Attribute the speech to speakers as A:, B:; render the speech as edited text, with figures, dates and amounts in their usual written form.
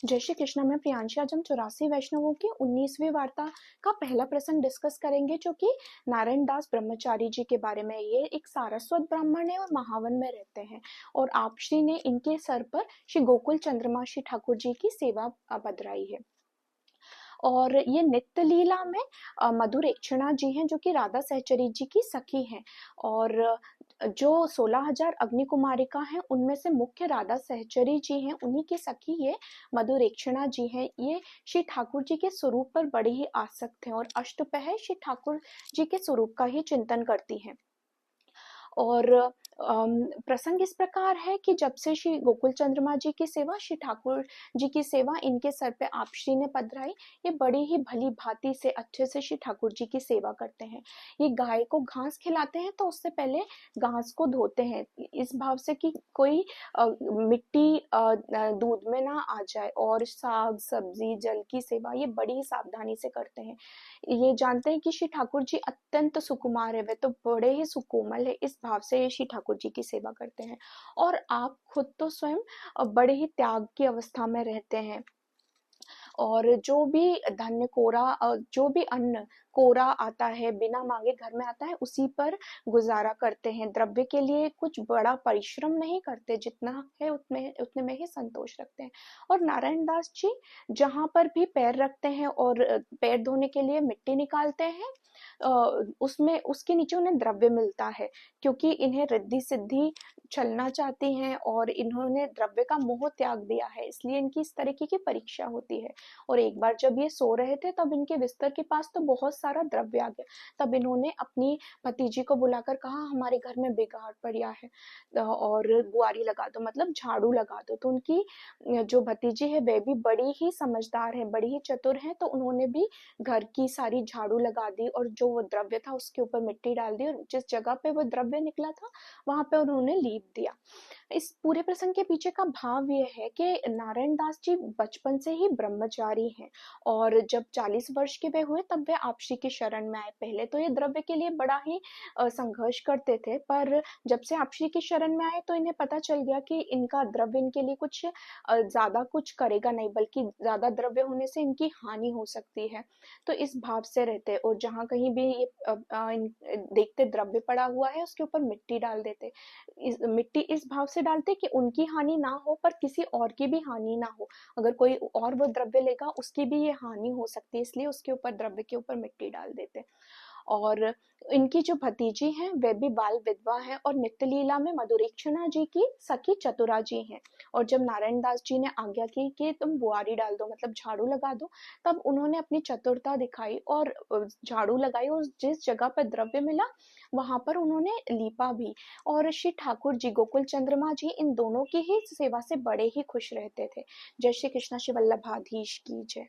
A: जय श्री कृष्णा। मैं प्रियांशी। आज हम 84 वैष्णवों की 19वीं वार्ता का पहला प्रसंग डिस्कस करेंगे, जो कि नारायण दास ब्रह्मचारी जी के बारे में। ये एक सारस्वत ब्राह्मण है और महावन में रहते हैं, और आप श्री ने इनके सर पर श्री गोकुल चंद्रमा श्री ठाकुर जी की सेवा बदराई है। और ये नित्य लीला में मधुरेक्षणा जी हैं, जो कि राधा सहचरी जी की सखी हैं। और जो 16,000 अग्नि कुमारिका हैं, उनमें से मुख्य राधा सहचरी जी हैं, उन्हीं की सखी ये मधुरेक्षणा जी हैं। ये श्री ठाकुर जी के स्वरूप पर बड़े ही आसक्त हैं और अष्टपहर श्री ठाकुर जी के स्वरूप का ही चिंतन करती हैं। और प्रसंग इस प्रकार है कि जब से श्री गोकुल चंद्रमा जी की सेवा, श्री ठाकुर जी की सेवा इनके सर पे आप श्री ने पधराई, ये बड़ी ही भली भांति से अच्छे से श्री ठाकुर जी की सेवा करते हैं। ये गाय को घास खिलाते हैं तो उससे पहले घास को धोते हैं, इस भाव से कि कोई मिट्टी दूध में ना आ जाए। और साग सब्जी जल की सेवा ये बड़ी ही सावधानी से करते हैं। ये जानते हैं कि श्री ठाकुर जी अत्यंत सुकुमार है, वे तो बड़े ही सुकोमल है, इस भाव से ये श्री ठाकुर जी की सेवा करते हैं। और आप खुद तो स्वयं बड़े ही त्याग की अवस्था में रहते हैं, और जो भी धन्य जो भी अन्न कोरा आता है, बिना मांगे घर में आता है, उसी पर गुजारा करते हैं। द्रव्य के लिए कुछ बड़ा परिश्रम नहीं करते, जितना है उतने में ही संतोष रखते हैं। और नारायण दास जी जहां पर भी पैर रखते हैं और पैर धोने के लिए मिट्टी निकालते हैं, उसमें उसके नीचे उन्हें द्रव्य मिलता है, क्योंकि इन्हें रिद्धि सिद्धि चलना चाहती हैं और इन्होंने द्रव्य का मोह त्याग दिया है, इसलिए इनकी इस तरीके की परीक्षा होती है। और एक बार जब ये सो रहे थे, तब इनके बिस्तर के पास तो बहुत सारा द्रव्य आ गया। तब इन्होंने अपनी भतीजी को बुलाकर कहा, हमारे घर में बिगाड़ पड़ा है, और बुआरी लगा दो, मतलब झाड़ू लगा दो। तो उनकी जो भतीजी है वह भी बड़ी ही समझदार है, बड़ी ही चतुर है, तो उन्होंने भी घर की सारी झाड़ू लगा दी और जो वो द्रव्य था उसके ऊपर मिट्टी डाल दी, और जिस जगह पे वो द्रव्य निकला था वहां पे उन्होंने लीप दिया। इस पूरे प्रसंग के पीछे का भाव यह है कि नारायण दास जी बचपन से ही ब्रह्मचारी हैं, और जब 40 वर्ष के वे हुए तब वे आप श्री की शरण में आए। पहले तो ये द्रव्य के लिए बड़ा ही संघर्ष करते थे, पर जब से आप श्री की शरण में आए तो इन्हें पता चल गया कि इनका द्रव्य इनके लिए कुछ ज्यादा कुछ करेगा नहीं, बल्कि ज्यादा द्रव्य होने से इनकी हानि हो सकती है। तो इस भाव से रहते, और जहां कहीं भी ये देखते द्रव्य पड़ा हुआ है उसके ऊपर मिट्टी डाल देते। मिट्टी इस भाव से डालते कि उनकी हानि ना हो, पर किसी और की भी हानि ना हो। अगर कोई और वो द्रव्य लेगा उसकी भी ये हानि हो सकती है, इसलिए उसके ऊपर द्रव्य के ऊपर मिट्टी डाल देते। और इनकी जो भतीजी हैं वे भी बाल विधवा हैं, और नित्य लीला में मधुरेक्षणा जी की सखी चतुरा जी हैं। और जब नारायण दास जी ने आज्ञा की कि तुम बुआरी डाल दो, मतलब झाड़ू लगा दो, तब उन्होंने अपनी चतुरता दिखाई और झाड़ू लगाई, और जिस जगह पर द्रव्य मिला वहां पर उन्होंने लीपा भी। और श्री ठाकुर जी, गोकुल चंद्रमा जी, इन दोनों की ही सेवा से बड़े ही खुश रहते थे। जय श्री कृष्ण। श्री वल्लभाधीश की जय।